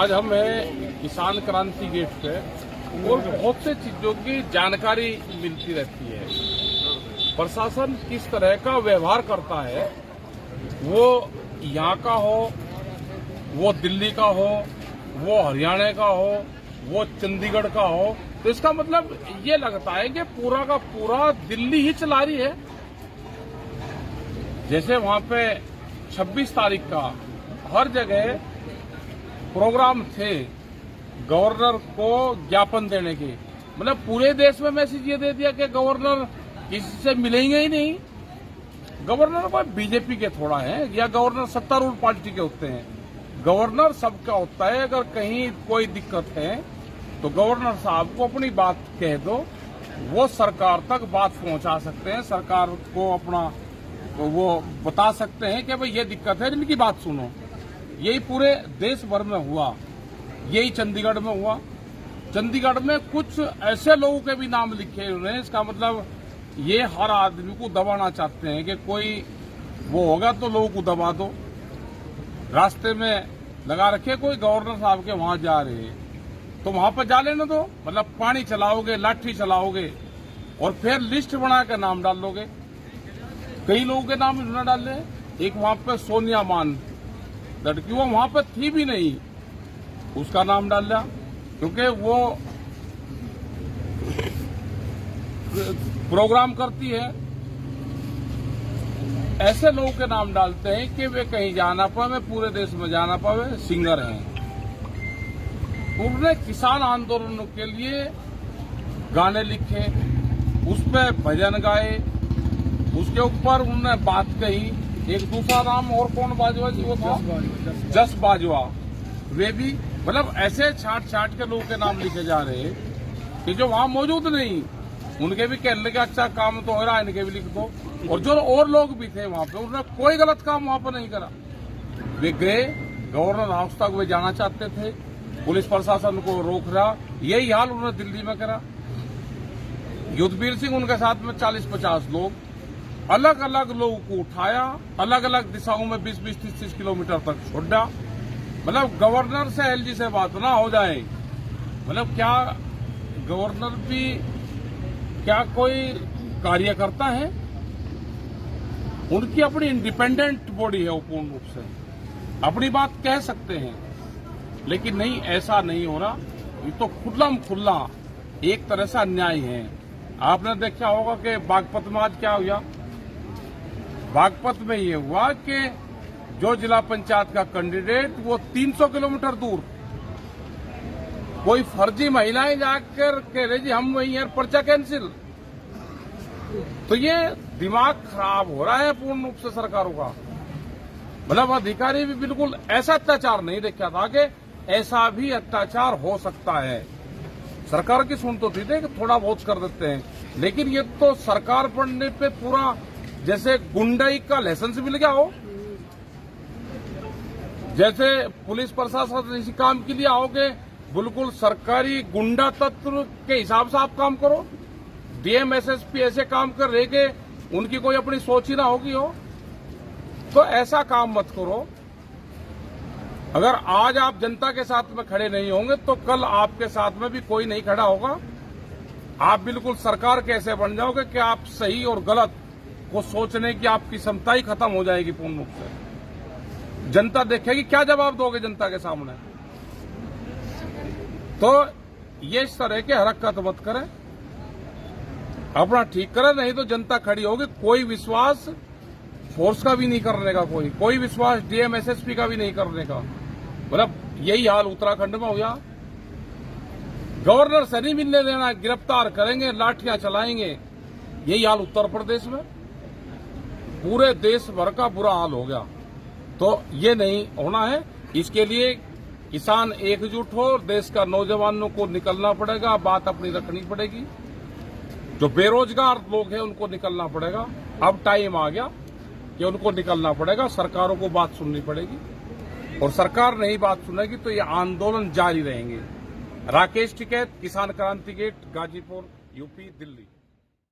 आज हम हैं किसान क्रांति गेट पे और बहुत से चीजों की जानकारी मिलती रहती है। प्रशासन किस तरह का व्यवहार करता है, वो यहाँ का हो, वो दिल्ली का हो, वो हरियाणा का हो, वो चंडीगढ़ का हो, तो इसका मतलब ये लगता है कि पूरा का पूरा दिल्ली ही चला रही है। जैसे वहां पे 26 तारीख का हर जगह प्रोग्राम थे गवर्नर को ज्ञापन देने के, मतलब पूरे देश में मैसेज ये दे दिया कि गवर्नर किसी से मिलेंगे ही नहीं। गवर्नर कोई बीजेपी के थोड़ा है या गवर्नर सत्तारूढ़ पार्टी के होते हैं। गवर्नर सबका होता है। अगर कहीं कोई दिक्कत है तो गवर्नर साहब को अपनी बात कह दो, वो सरकार तक बात पहुंचा सकते हैं, सरकार को अपना वो बता सकते हैं कि भाई ये दिक्कत है, इनकी बात सुनो। यही पूरे देश भर में हुआ, यही चंडीगढ़ में हुआ। चंडीगढ़ में कुछ ऐसे लोगों के भी नाम लिखे हुए हैं, इसका मतलब ये हर आदमी को दबाना चाहते हैं कि कोई वो होगा तो लोगों को दबा दो। रास्ते में लगा रखे कोई गवर्नर साहब के वहां जा रहे हैं तो वहां पर जा लेने दो, मतलब पानी चलाओगे, लाठी चलाओगे और फिर लिस्ट बना के नाम डाल लोगे। कई लोगों के नाम इन्होंने डाले। एक वहां पे सोनिया मान लड़की, वो वहां पर थी भी नहीं, उसका नाम डाल लिया क्योंकि वो प्रोग्राम करती है। ऐसे लोगों के नाम डालते हैं कि वे कहीं जा ना पावे, पूरे देश में जा ना पावे, सिंगर हैं। उन्होंने किसान आंदोलन के लिए गाने लिखे, उस पर भजन गाए, उसके ऊपर उन्होंने बात कही। एक दूसरा नाम और कौन बाजवा जी वो था, जस बाजवा, वे भी मतलब ऐसे छाट छाट के लोगों के नाम लिखे जा रहे हैं कि जो वहां मौजूद नहीं, उनके भी कहने का अच्छा काम तो हो रहा है, इनके भी लिख दो। और जो और लोग भी थे वहां पे, उन्होंने कोई गलत काम वहां पर नहीं करा। वे गए, गवर्नर हाउस तक वे जाना चाहते थे, पुलिस प्रशासन को रोक रहा। यही हाल उन्होंने दिल्ली में करा। युद्धवीर सिंह उनके साथ में 40-50 लोग, अलग अलग लोगों को उठाया, अलग अलग दिशाओं में 20-20, 30-30 किलोमीटर तक छोड़ा। मतलब गवर्नर से एलजी से बात ना हो जाए, मतलब क्या गवर्नर भी क्या कोई कार्यकर्ता है? उनकी अपनी इंडिपेंडेंट बॉडी है, वो पूर्ण रूप से अपनी बात कह सकते हैं। लेकिन नहीं, ऐसा नहीं हो रहा। ये तो खुल्लम खुल्ला एक तरह से अन्याय है। आपने देखा होगा कि बागपत में आज क्या हुआ। बागपत में ये हुआ कि जो जिला पंचायत का कैंडिडेट वो 300 किलोमीटर दूर, कोई फर्जी महिलाएं जाकर कह रहे जी हम वही हैं, पर्चा कैंसिल। तो ये दिमाग खराब हो रहा है पूर्ण रूप से सरकारों का। मतलब अधिकारी भी बिल्कुल ऐसा अत्याचार नहीं देखा था कि ऐसा भी अत्याचार हो सकता है। सरकार की सुन तो थी कि थोड़ा बहुत कर देते हैं, लेकिन ये तो सरकार बनने पे पूरा जैसे गुंडाई का लाइसेंस मिल गया हो। जैसे पुलिस प्रशासन इसी काम के लिए आओगे, बिल्कुल सरकारी गुंडा तत्व के हिसाब से आप काम करो। डीएम एसएसपी ऐसे काम कर रहे कि उनकी कोई अपनी सोच ही ना होगी हो, तो ऐसा काम मत करो। अगर आज आप जनता के साथ में खड़े नहीं होंगे तो कल आपके साथ में भी कोई नहीं खड़ा होगा। आप बिल्कुल सरकार कैसे बन जाओगे कि आप सही और गलत को सोचने की आपकी क्षमता ही खत्म हो जाएगी पूर्ण रूप से। जनता देखेगी, क्या जवाब दोगे जनता के सामने? तो ये इस तरह के हरकत मत करें, अपना ठीक करें, नहीं तो जनता खड़ी होगी। कोई विश्वास फोर्स का भी नहीं करने का, कोई विश्वास डीएम एसएसपी का भी नहीं करने का। मतलब यही हाल उत्तराखंड में हुआ। गवर्नर से नहीं मिलने देना, गिरफ्तार करेंगे, लाठियां चलाएंगे। यही हाल उत्तर प्रदेश में, पूरे देश भर का बुरा हाल हो गया। तो ये नहीं होना है। इसके लिए किसान एकजुट हो, देश का नौजवानों को निकलना पड़ेगा, बात अपनी रखनी पड़ेगी। जो बेरोजगार लोग हैं उनको निकलना पड़ेगा। अब टाइम आ गया कि उनको निकलना पड़ेगा, सरकारों को बात सुननी पड़ेगी। और सरकार नहीं बात सुनेगी तो ये आंदोलन जारी रहेंगे। राकेश टिकैत, किसान क्रांति गेट, गाजीपुर, यूपी, दिल्ली।